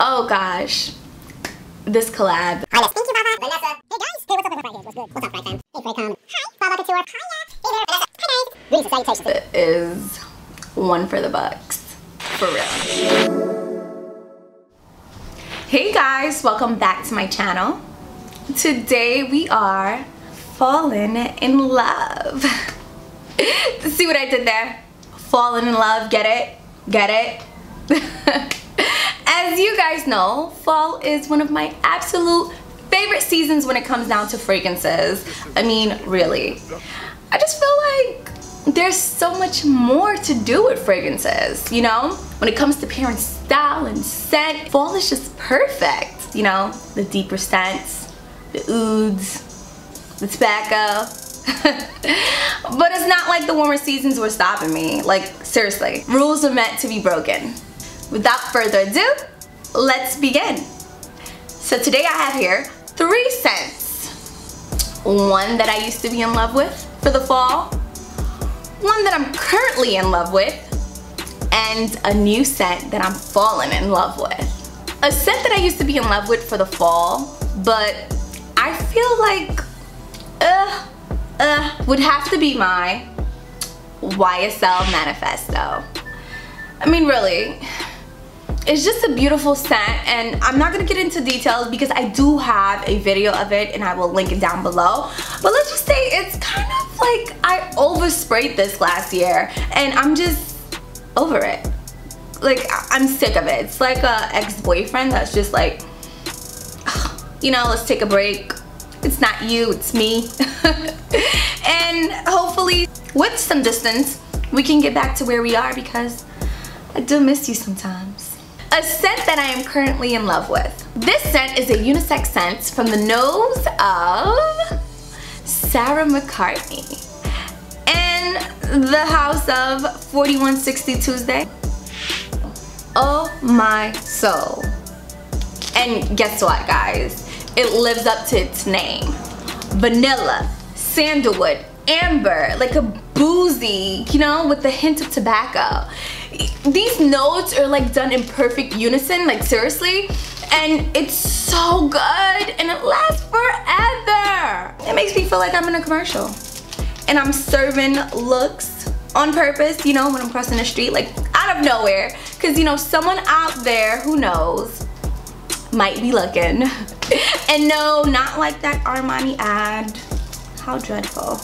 Oh gosh, this collab. Hi, thank you, Vava. Vanessa. Hey guys. Hey, what's up, everybody? What's good? What's up, FragCom? Hey, FragCom. Hi, Vava Couture. Hi, hey there, Vanessa. Hi, guys. Greetings and salutations. It is one for the bucks, for real. Hey guys, welcome back to my channel. Today we are falling in love. See what I did there? Falling in love, get it? Get it? As you guys know, fall is one of my absolute favorite seasons when it comes down to fragrances. I mean, really. I just feel like there's so much more to do with fragrances, you know? When it comes to pairing style and scent, fall is just perfect, you know? The deeper scents, the ouds, the tobacco. But it's not like the warmer seasons were stopping me. Like, seriously, rules are meant to be broken. Without further ado, let's begin. So today I have here 3 scents. One that I used to be in love with for the fall, one that I'm currently in love with, and a new scent that I'm falling in love with. A scent that I used to be in love with for the fall, but I feel like would have to be my YSL Manifesto. I mean, really, it's just a beautiful scent, and I'm not gonna get into details because I do have a video of it and I will link it down below. But let's just say it's kind of like I oversprayed this last year and I'm just over it. Like, I'm sick of it. It's like a ex-boyfriend that's just like, you know, let's take a break. It's not you, it's me. And hopefully with some distance we can get back to where we are, because I do miss you sometimes. A scent that I am currently in love with. This scent is a unisex scent from the nose of Sarah McCartney and the house of 4160 Tuesday. Oh my soul. And guess what, guys? It lives up to its name. Vanilla, sandalwood, amber, like a boozy, you know, with a hint of tobacco. These notes are like done in perfect unison, like seriously, and it's so good and it lasts forever. It makes me feel like I'm in a commercial and I'm serving looks on purpose, you know, when I'm crossing the street, like out of nowhere, because you know, someone out there who knows might be looking. And no, not like that Armani ad. How dreadful.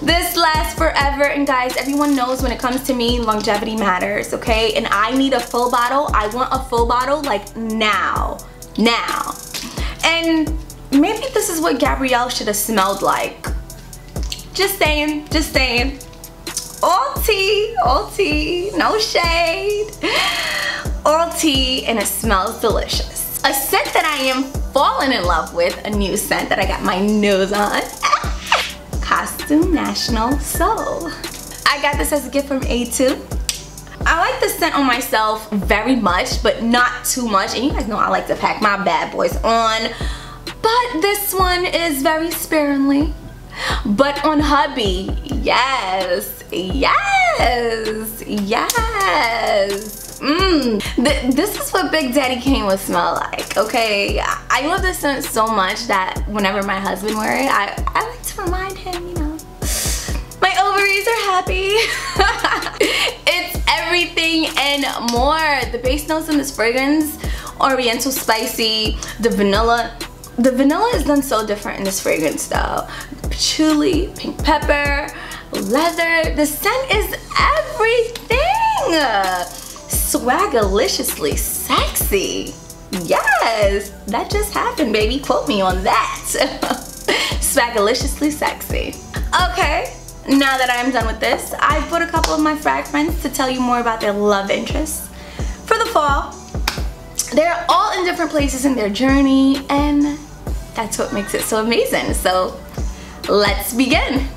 This lasts forever, and guys, everyone knows when it comes to me, longevity matters, okay? And I need a full bottle. I want a full bottle like now. And maybe this is what Gabrielle should have smelled like. Just saying, just saying. All tea, no shade. All tea, and it smells delicious. A scent that I am falling in love with, a new scent that I got my nose on. Costume National Soul. I got this as a gift from A2. I like the scent on myself very much, but not too much. And you guys know I like to pack my bad boys on. But this one is very sparingly. But on hubby, yes, yes, yes. This is what Big Daddy Kane would smell like, okay? I love this scent so much that whenever my husband wears it, I like to remind him, you know, my ovaries are happy. It's everything and more. The base notes in this fragrance, oriental spicy, the vanilla is done so different in this fragrance though. Patchouli, pink pepper, leather. The scent is everything. Swagaliciously sexy. Yes, that just happened, baby. Quote me on that. Swagaliciously sexy. Okay, now that I'm done with this, I put a couple of my frag friends to tell you more about their love interests for the fall. They're all in different places in their journey, and that's what makes it so amazing. So let's begin.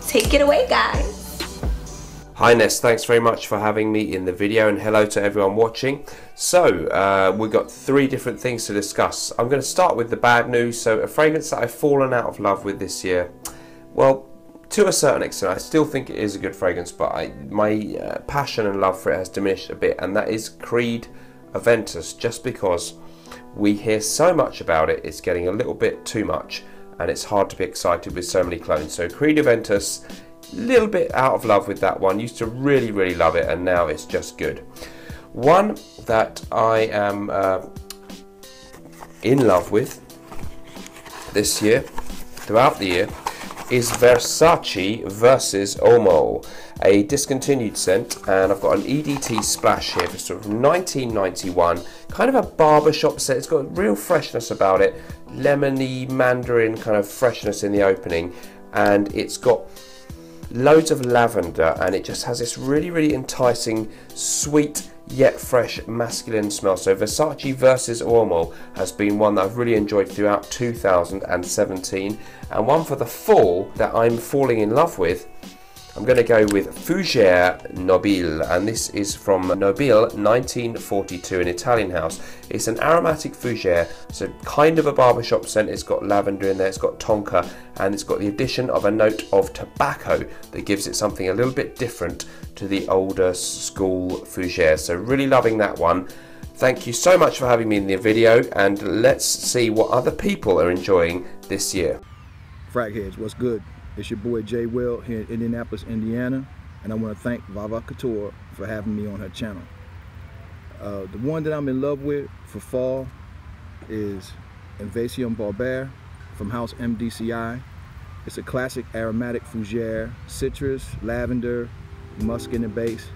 Take it away, guys. Hi Ness, thanks very much for having me in the video, and hello to everyone watching. So we've got 3 different things to discuss. I'm going to start with the bad news. So a fragrance that I've fallen out of love with this year. Well, to a certain extent, I still think it is a good fragrance, but my passion and love for it has diminished a bit, and that is Creed Aventus, just because we hear so much about it, it's getting a little bit too much and it's hard to be excited with so many clones. So Creed Aventus, a little bit out of love with that one. Used to really love it, and now it's just good. One that I am in love with this year, throughout the year, is Versace versus Omo, a discontinued scent, and I've got an EDT splash here for sort of 1991, kind of a barbershop scent. It's got real freshness about it, lemony mandarin kind of freshness in the opening, and it's got loads of lavender, and it just has this really enticing, sweet yet fresh masculine smell. So Versace versus Omo has been one that I've really enjoyed throughout 2017, and one for the fall that I'm falling in love with. I'm going to go with Fougère Nobile, and this is from Nobile 1942, an Italian house. It's an aromatic fougère, so kind of a barbershop scent. It's got lavender in there, it's got tonka, and it's got the addition of a note of tobacco that gives it something a little bit different to the older school fougère. So really loving that one. Thank you so much for having me in the video, and let's see what other people are enjoying this year. Frag heads, what's good? It's your boy Jay Will here in Indianapolis, Indiana, and I want to thank Vava Couture for having me on her channel. The one that I'm in love with for fall is Invasion Barbare from House MDCI. It's a classic aromatic fougère, citrus, lavender, musk in the base.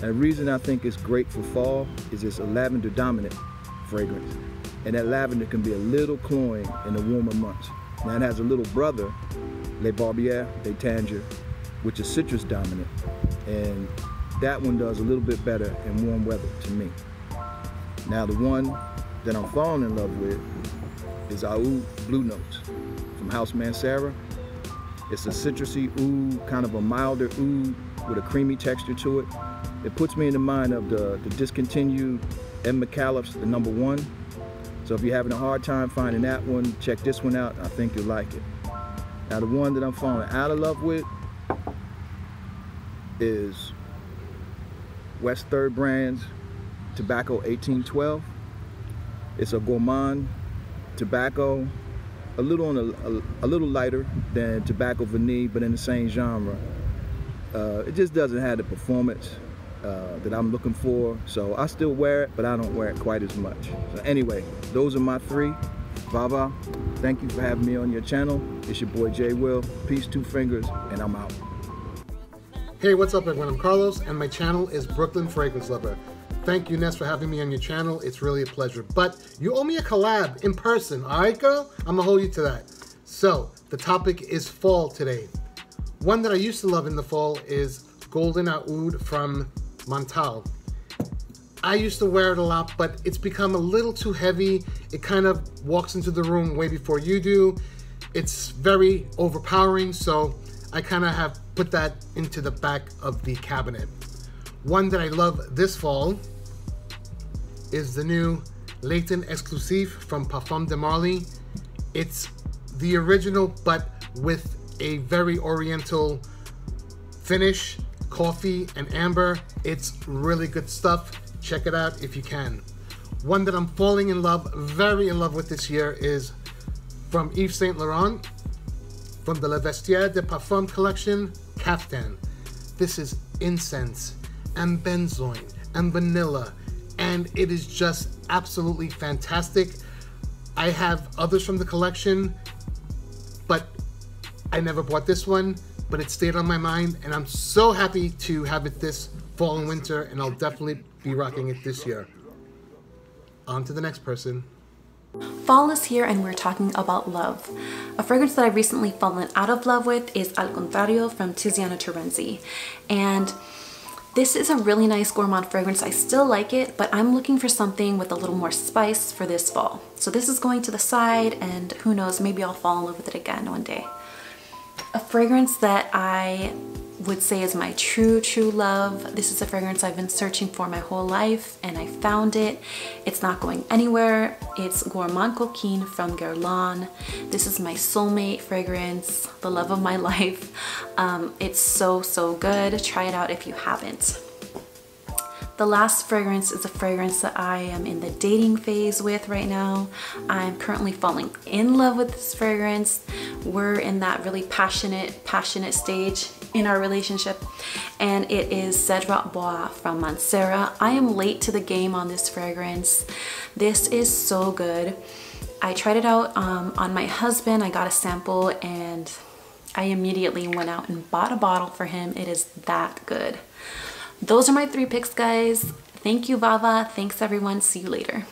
And the reason I think it's great for fall is it's a lavender dominant fragrance, and that lavender can be a little cloying in the warmer months. Now it has a little brother, Les Barbières, Les Tanger, which is citrus dominant, and that one does a little bit better in warm weather to me. Now the one that I'm falling in love with is Oud Blue Notes from House Mancera. It's a citrusy oud, kind of a milder oud with a creamy texture to it. It puts me in the mind of the discontinued M. McAuliffe's, the #1. So if you're having a hard time finding that one, check this one out. I think you'll like it. Now the one that I'm falling out of love with is West 3rd Brand's Tobacco 1812. It's a gourmand tobacco, a little lighter than Tobacco Vanille, but in the same genre. It just doesn't have the performance that I'm looking for, so I still wear it, but I don't wear it quite as much. So anyway, those are my three. Vava, thank you for having me on your channel. It's your boy Jay Will. Peace, 2 fingers, and I'm out. Hey, what's up everyone? I'm Carlos, and my channel is Brooklyn Fragrance Lover. Thank you, Ness, for having me on your channel. It's really a pleasure. But you owe me a collab in person, all right, girl? I'm gonna hold you to that. So, the topic is fall today. One that I used to love in the fall is Golden Oud from Montal. I used to wear it a lot, but it's become a little too heavy. It kind of walks into the room way before you do. It's very overpowering, so I kind of have put that into the back of the cabinet. One that I love this fall is the new Leighton Exclusive from Parfum de Marly. It's the original, but with a very oriental finish, coffee and amber. It's really good stuff. Check it out if you can. One that I'm falling in love, very in love with this year is from Yves Saint Laurent, from the Le Vestiaire de Parfum collection, Caftan. This is incense and benzoin and vanilla, and it is just absolutely fantastic. I have others from the collection, but I never bought this one, but it stayed on my mind, and I'm so happy to have it this fall and winter, and I'll definitely be rocking it this year. On to the next person. Fall is here and we're talking about love. A fragrance that I've recently fallen out of love with is Al Contrario from Tiziana Terenzi. And this is a really nice gourmand fragrance. I still like it, but I'm looking for something with a little more spice for this fall. So this is going to the side, and who knows, maybe I'll fall in love with it again one day. A fragrance that I would say is my true love. This is a fragrance I've been searching for my whole life, and I found it. It's not going anywhere. It's Gourmand Coquine from Guerlain. This is my soulmate fragrance, the love of my life. It's so good. Try it out if you haven't. The last fragrance is a fragrance that I am in the dating phase with right now. I'm currently falling in love with this fragrance. We're in that really passionate stage in our relationship, and it is Cedrat Bois from Mancera. I am late to the game on this fragrance. This is so good. I tried it out on my husband. I got a sample and I immediately went out and bought a bottle for him. It is that good. Those are my 3 picks, guys. Thank you, Vava. Thanks, everyone. See you later.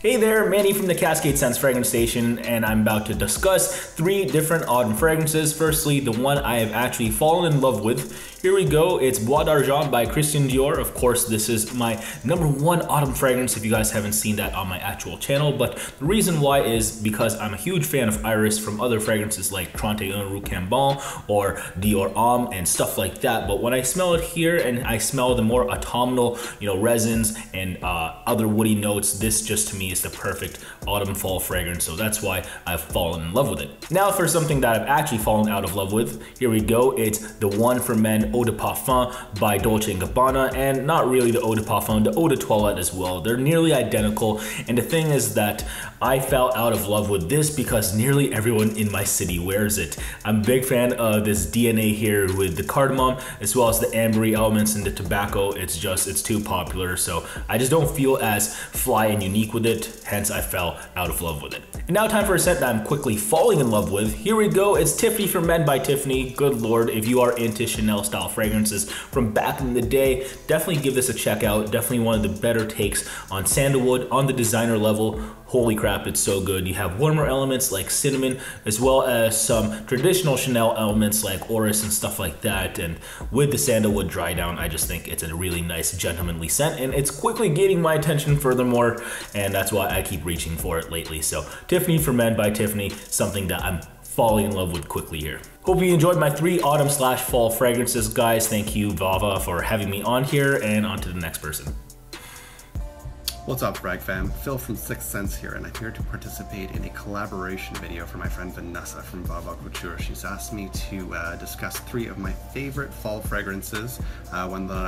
Hey there, Manny from the Cascade Scents Fragrance Station, and I'm about to discuss 3 different autumn fragrances. Firstly, the one I have actually fallen in love with. Here we go, it's Bois d'Argent by Christian Dior. Of course, this is my #1 autumn fragrance if you guys haven't seen that on my actual channel, but the reason why is because I'm a huge fan of Iris from other fragrances like 31 Rue Cambon or Dior Homme and stuff like that, but when I smell it here and I smell the more autumnal, resins and other woody notes, this just to me is the perfect autumn fall fragrance, so that's why I've fallen in love with it. Now for something that I've actually fallen out of love with, here we go, it's the One for Men Eau de Parfum by Dolce & Gabbana, and not really the Eau de Parfum, the Eau de Toilette as well. They're nearly identical, and the thing is that I fell out of love with this because nearly everyone in my city wears it. I'm a big fan of this DNA here with the cardamom as well as the ambery elements and the tobacco. It's too popular, so I just don't feel as fly and unique with it, hence I fell out of love with it. And now time for a scent that I'm quickly falling in love with. Here we go, it's Tiffany for Men by Tiffany. Good lord, if you are into Chanel style fragrances from back in the day, definitely give this a check out. Definitely one of the better takes on sandalwood on the designer level. Holy crap, it's so good. You have warmer elements like cinnamon, as well as some traditional Chanel elements like orris and stuff like that. And with the sandalwood dry down, I just think it's a really nice gentlemanly scent, and it's quickly gaining my attention furthermore, and that's why I keep reaching for it lately. So Tiffany for Men by Tiffany, something that I'm falling in love with quickly here. Hope you enjoyed my 3 autumn/fall fragrances, guys. Thank you, Vava, for having me on here, and on to the next person. What's up, Frag fam? Phil from Sixth Sense here, and I'm here to participate in a collaboration video for my friend Vanessa from Vava Couture. She's asked me to discuss 3 of my favorite fall fragrances, one that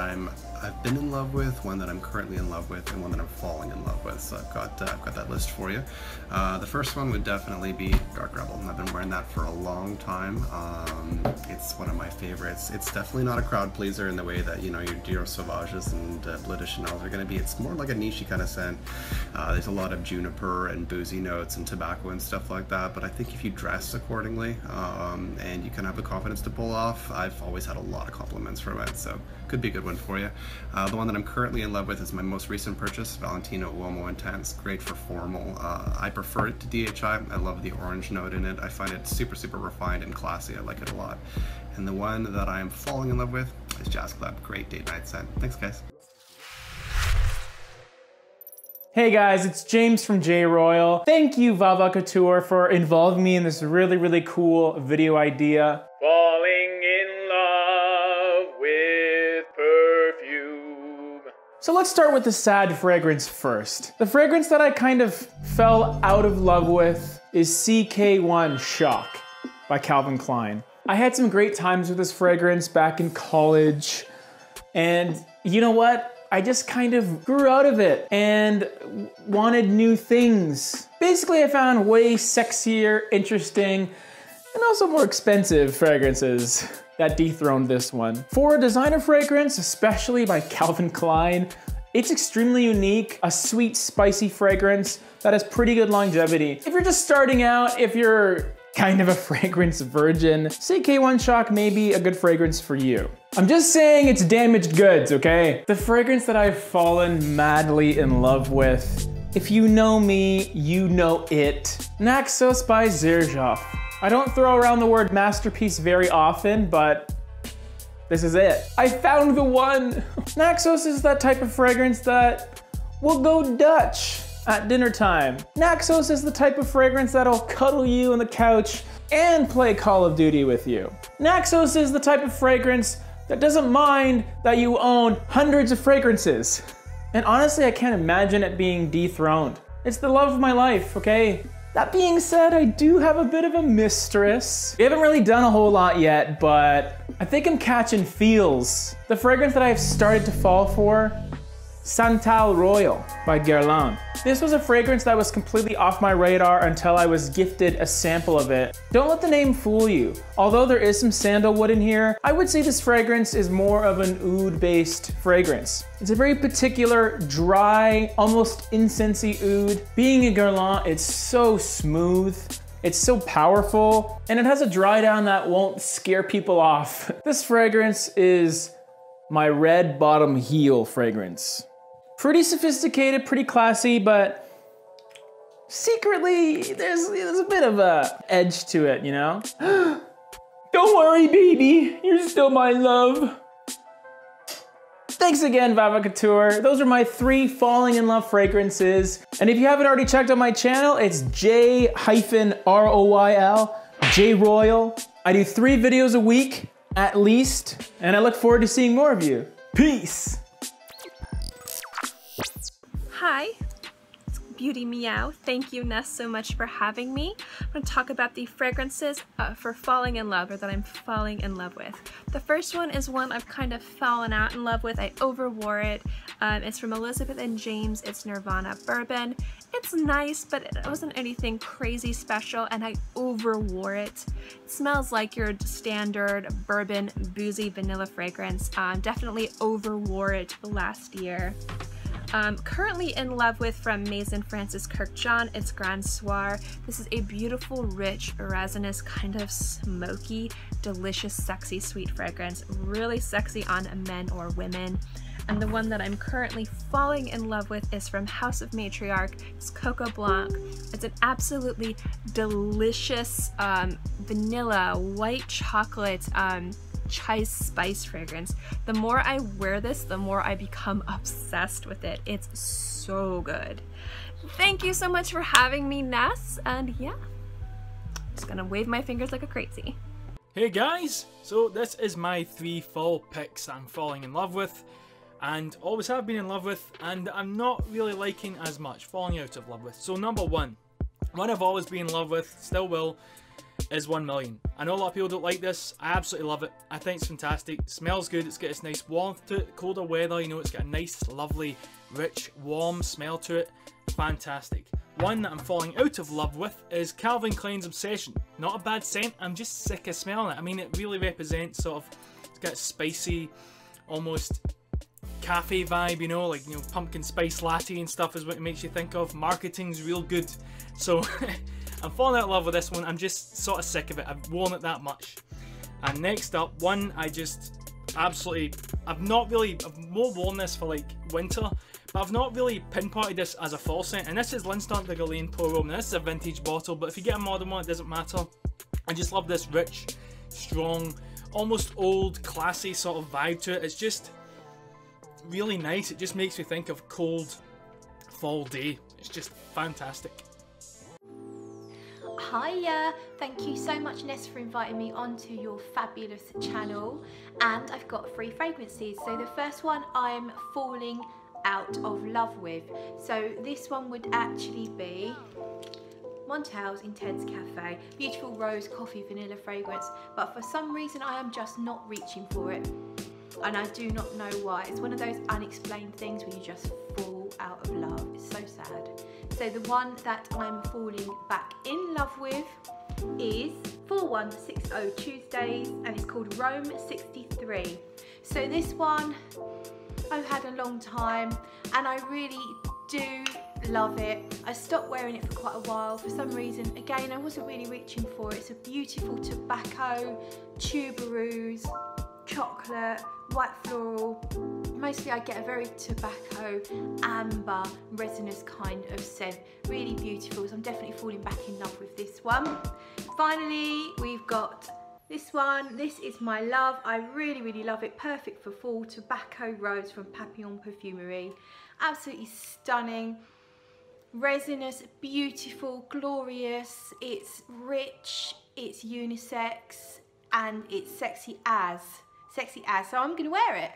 I've been in love with, one that I'm currently in love with, and one that I'm falling in love with. So I've got that list for you. The first one would definitely be Dark Rebel. I've been wearing that for a long time. It's one of my favorites. It's definitely not a crowd pleaser in the way that, your Dior Sauvages and Bleu de Chanel are going to be. It's more like a niche kind of scent. There's a lot of juniper and boozy notes and tobacco and stuff like that, but I think if you dress accordingly and you can have the confidence to pull off, I've always had a lot of compliments from it, so could be a good one for you. The one that I'm currently in love with is my most recent purchase, Valentino Uomo Intense. Great for formal. I prefer it to DHI. I love the orange note in it. I find it super, super refined and classy. I like it a lot. And the one that I'm falling in love with is Jazz Club. Great date night scent. Thanks, guys. Hey guys, it's James from J Royal. Thank you, Vava Couture, for involving me in this really, really cool video idea. Falling in love with perfume. So let's start with the sad fragrance first. The fragrance that I kind of fell out of love with is CK1 Shock by Calvin Klein. I had some great times with this fragrance back in college, and you know what? I just kind of grew out of it and wanted new things. Basically, I found way sexier, interesting, and also more expensive fragrances that dethroned this one. For a designer fragrance, especially by Calvin Klein, it's extremely unique, a sweet, spicy fragrance that has pretty good longevity. If you're just starting out, if you're kind of a fragrance virgin, CK1 Shock may be a good fragrance for you. I'm just saying it's damaged goods, okay? The fragrance that I've fallen madly in love with, if you know me, you know it. Naxos by Xerjoff. I don't throw around the word masterpiece very often, but this is it. I found the one. Naxos is that type of fragrance that will go Dutch at dinner time. Naxos is the type of fragrance that'll cuddle you on the couch and play Call of Duty with you. Naxos is the type of fragrance that doesn't mind that you own hundreds of fragrances. And honestly, I can't imagine it being dethroned. It's the love of my life, okay? That being said, I do have a bit of a mistress. We haven't really done a whole lot yet, but I think I'm catching feels. The fragrance that I've started to fall for, Santal Royal by Guerlain. This was a fragrance that was completely off my radar until I was gifted a sample of it. Don't let the name fool you. Although there is some sandalwood in here, I would say this fragrance is more of an oud-based fragrance. It's a very particular, dry, almost incensey oud. Being a Guerlain, it's so smooth. It's so powerful, and it has a dry down that won't scare people off. This fragrance is my red bottom heel fragrance. Pretty sophisticated, pretty classy, but secretly, there's a bit of a edge to it, you know? Don't worry, baby, you're still my love. Thanks again, Vava Couture. Those are my 3 falling in love fragrances. And if you haven't already checked out my channel, it's J-ROYL, J Royal. I do 3 videos a week, at least, and I look forward to seeing more of you. Peace. Hi, it's Beauty Meow. Thank you, Ness, so much for having me. I'm going to talk about the fragrances for falling in love, or that I'm falling in love with. The first one is one I've kind of fallen out in love with. I overwore it. It's from Elizabeth and James. It's Nirvana Bourbon. It's nice, but it wasn't anything crazy special, and I overwore it. It smells like your standard bourbon, boozy vanilla fragrance. Definitely overwore it last year. Currently in love with, from Maison Francis Kurkdjian, it's Grand Soir. This is a beautiful, rich, resinous, kind of smoky, delicious, sexy, sweet fragrance. Really sexy on men or women. And the one that I'm currently falling in love with is from House of Matriarch. It's Coco Blanc. It's an absolutely delicious vanilla, white chocolate, chai spice fragrance. The more I wear this, the more I become obsessed with it. It's so good. Thank you so much for having me, Ness, and yeah, just gonna wave my fingers like a crazy. Hey guys, so this is my 3 fall picks I'm falling in love with, and always have been in love with, and I'm not really liking as much, falling out of love with. So number 1, one I've always been in love with, still will, is 1 Million. I know a lot of people don't like this. I absolutely love it. I think it's fantastic. It smells good. It's got this nice warmth to it. Colder weather, you know, it's got a nice, lovely, rich, warm smell to it. Fantastic. One that I'm falling out of love with is Calvin Klein's Obsession. Not a bad scent. I'm just sick of smelling it. I mean, it really represents sort of, it's got a spicy, almost cafe vibe, you know, like, you know, pumpkin spice latte and stuff is what it makes you think of. Marketing's real good. So I'm falling out of love with this one. I'm just sort of sick of it. I've worn it that much. And next up, one I just absolutely, I've more worn this for like winter, but I've not really pinpointed this as a fall scent. And this is L'Instant de Guerlain Pour Homme. Now this is a vintage bottle, but if you get a modern one, it doesn't matter. I just love this rich, strong, almost old, classy sort of vibe to it. It's just really nice. It just makes me think of cold fall day. It's just fantastic. Hiya! Thank you so much, Ness, for inviting me onto your fabulous channel. And I've got 3 fragrances. So the first one I'm falling out of love with. So this one would actually be Montel's Intense Cafe. Beautiful rose coffee vanilla fragrance. But for some reason I am just not reaching for it. And I do not know why. It's one of those unexplained things where you just fall out of love. It's so sad. So the one that I'm falling back in love with is 4160 Tuesdays, and it's called Rome 63. So this one I've had a long time and I really do love it. I stopped wearing it for quite a while. For some reason, again, I wasn't really reaching for it. It's a beautiful tobacco, tuberose, chocolate, white floral. Mostly I get a very tobacco, amber, resinous kind of scent. Really beautiful, so I'm definitely falling back in love with this one. Finally, we've got this one. This is my love. I really, really love it. Perfect for fall. Tobacco Rose from Papillon Perfumery. Absolutely stunning. Resinous, beautiful, glorious. It's rich, it's unisex, and it's sexy as. So I'm gonna wear it.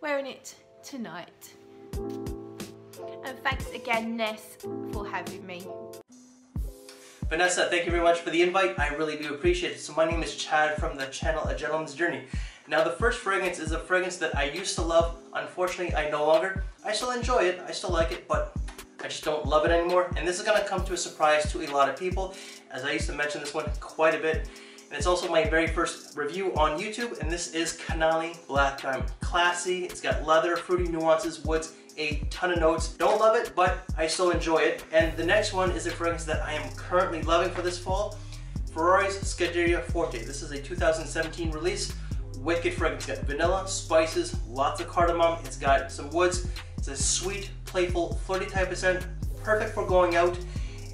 Wearing it tonight. And thanks again, Ness, for having me. Vanessa, thank you very much for the invite. I really do appreciate it. So my name is Chad from the channel A Gentleman's Journey. Now the first fragrance is a fragrance that I used to love. Unfortunately, I no longer. I still enjoy it, I still like it, but I just don't love it anymore. And this is gonna come to a surprise to a lot of people, as I used to mention this one quite a bit. And it's also my very first review on YouTube, and this is Canali Black Diamond. Classy, it's got leather, fruity nuances, woods, a ton of notes. Don't love it, but I still enjoy it. And the next one is a fragrance that I am currently loving for this fall. Ferrari's Scuderia Forte. This is a 2017 release. Wicked fragrance. It's got vanilla, spices, lots of cardamom. It's got some woods. It's a sweet, playful, flirty type of scent. Perfect for going out.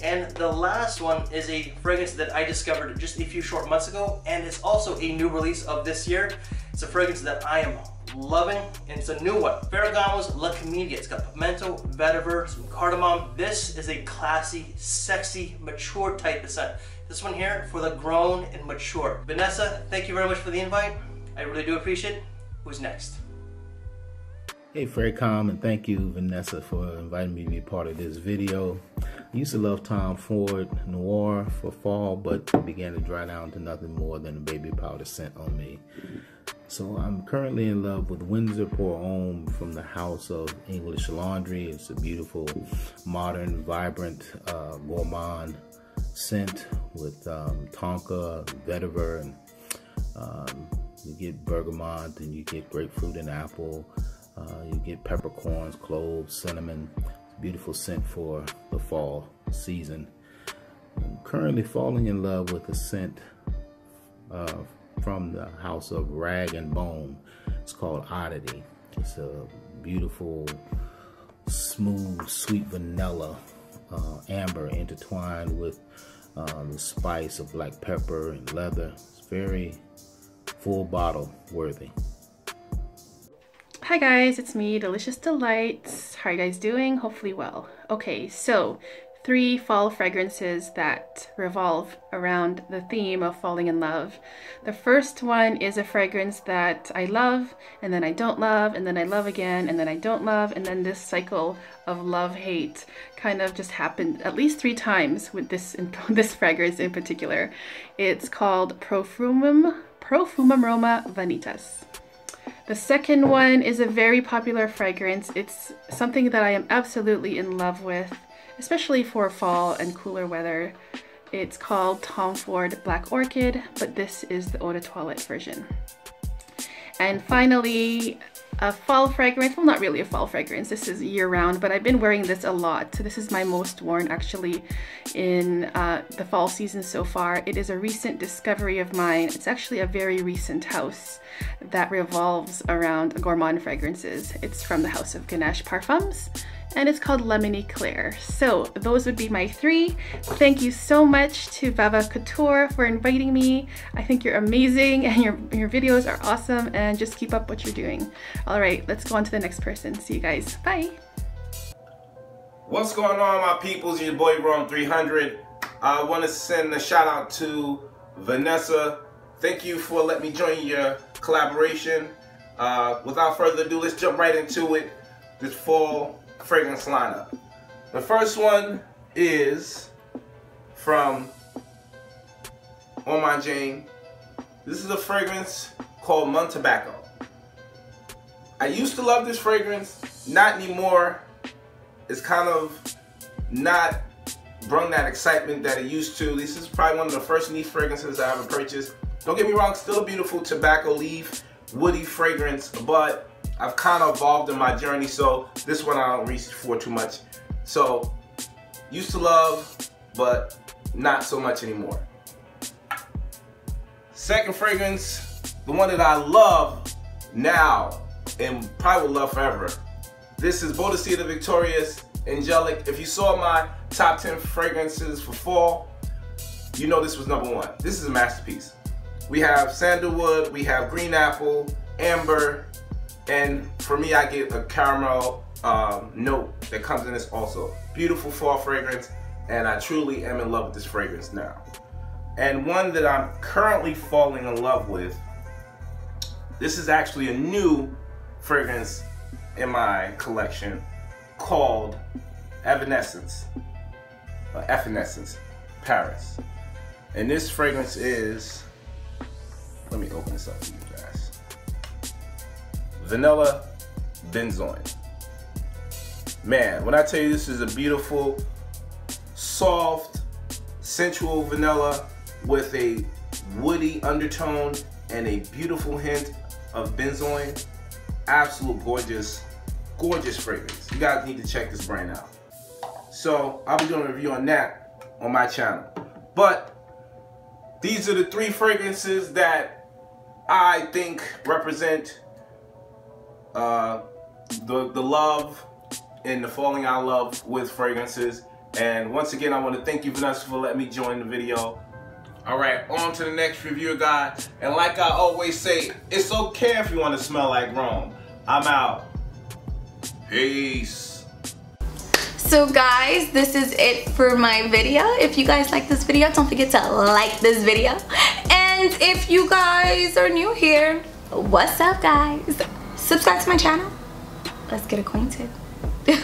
And the last one is a fragrance that I discovered just a few short months ago, and it's also a new release of this year. It's a fragrance that I am loving, and it's a new one. Ferragamo's La Comedia. It's got pimento, vetiver, some cardamom. This is a classy, sexy, mature type of scent. This one here for the grown and mature. Vanessa, thank you very much for the invite. I really do appreciate it. Who's next? Hey FragCom, and thank you Vanessa for inviting me to be part of this video. I used to love Tom Ford Noir for fall, but it began to dry down to nothing more than a baby powder scent on me. So I'm currently in love with Windsor Pour Homme from the House of English Laundry. It's a beautiful, modern, vibrant, gourmand scent with tonka, vetiver, and you get bergamot, and you get grapefruit and apple. You get peppercorns, cloves, cinnamon. It's a beautiful scent for the fall season. I'm currently falling in love with a scent from the House of Rag and Bone. It's called Oddity. It's a beautiful, smooth, sweet vanilla amber intertwined with the spice of black pepper and leather. It's very full bottle worthy. Hi guys, it's me, Delicious Delights. How are you guys doing? Hopefully well. Okay, so 3 fall fragrances that revolve around the theme of falling in love. The first one is a fragrance that I love, and then I don't love, and then I love again, and then I don't love, and then this cycle of love-hate kind of just happened at least 3 times with this fragrance in particular. It's called Perfume Aroma Vanitas. The second one is a very popular fragrance. It's something that I am absolutely in love with, especially for fall and cooler weather. It's called Tom Ford Black Orchid, but this is the Eau de Toilette version. And finally, a fall fragrance. Well, not really a fall fragrance. This is year-round, but I've been wearing this a lot. So this is my most worn actually in the fall season so far. It is a recent discovery of mine. It's actually a very recent house that revolves around gourmand fragrances. It's from the House of Ganesh Parfums, and it's called Lemony Claire. So those would be my 3. Thank you so much to Vava Couture for inviting me. I think you're amazing, and your videos are awesome, and just keep up what you're doing. All right, let's go on to the next person. See you guys. Bye. What's going on, my peoples? Your boy Rome300. I want to send a shout out to Vanessa. Thank you for letting me join your collaboration. Without further ado, let's jump right into it. This fall fragrance lineup. The first one is from On My Jane. This is a fragrance called Mun Tobacco. I used to love this fragrance, not anymore. It's kind of not brung that excitement that it used to. This is probably one of the first leaf fragrances I ever purchased. Don't get me wrong, still a beautiful tobacco leaf, woody fragrance, but I've kind of evolved in my journey, so this one I don't reach for too much. So, used to love, but not so much anymore. Second fragrance, the one that I love now and probably will love forever. This is Bodicea Victoria's Angelic. If you saw my top 10 fragrances for fall, you know this was #1. This is a masterpiece. We have sandalwood, we have green apple, amber, and for me, I get a caramel note that comes in this also. Beautiful fall fragrance, and I truly am in love with this fragrance now. And one that I'm currently falling in love with, this is actually a new fragrance in my collection called Evanescence Paris. And this fragrance is, let me open this up for you guys. vanilla benzoin. Man, when I tell you this is a beautiful, soft, sensual vanilla with a woody undertone and a beautiful hint of benzoin, absolute gorgeous, gorgeous fragrance. You guys need to check this brand out. So I'll be doing a review on that on my channel. But these are the 3 fragrances that I think represent the love and the falling out of love with fragrances. And once again, I want to thank you, Vanessa, for letting me join the video. Alright, on to the next review, guys. And like I always say, it's okay if you want to smell like Rome. I'm out. Peace. So guys, this is it for my video. If you guys like this video, don't forget to like this video. And if you guys are new here, what's up, guys? Subscribe to my channel. Let's get acquainted. If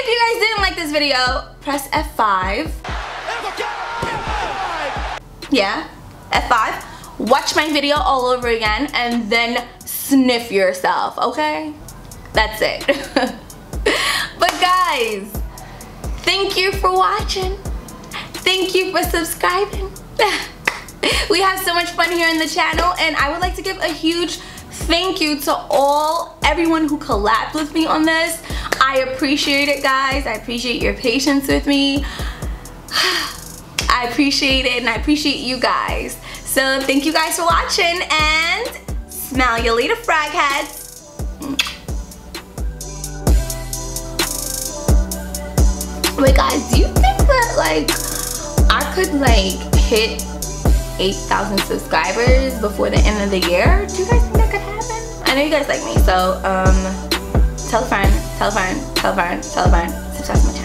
you guys didn't like this video, press F5. Yeah, F5. Watch my video all over again and then sniff yourself, okay? That's it. But guys, thank you for watching. Thank you for subscribing. We have so much fun here in the channel, and I would like to give a huge thank you to everyone who collabed with me on this. I appreciate it, guys. I appreciate your patience with me. I appreciate it, and I appreciate you guys. So thank you guys for watching, and smell you later, frag heads. Wait, guys, do you think that I could hit 8,000 subscribers before the end of the year? Do you guys think that could happen? I know you guys like me, so tell a friend, tell a friend, tell a friend, tell a friend, subscribe to my channel.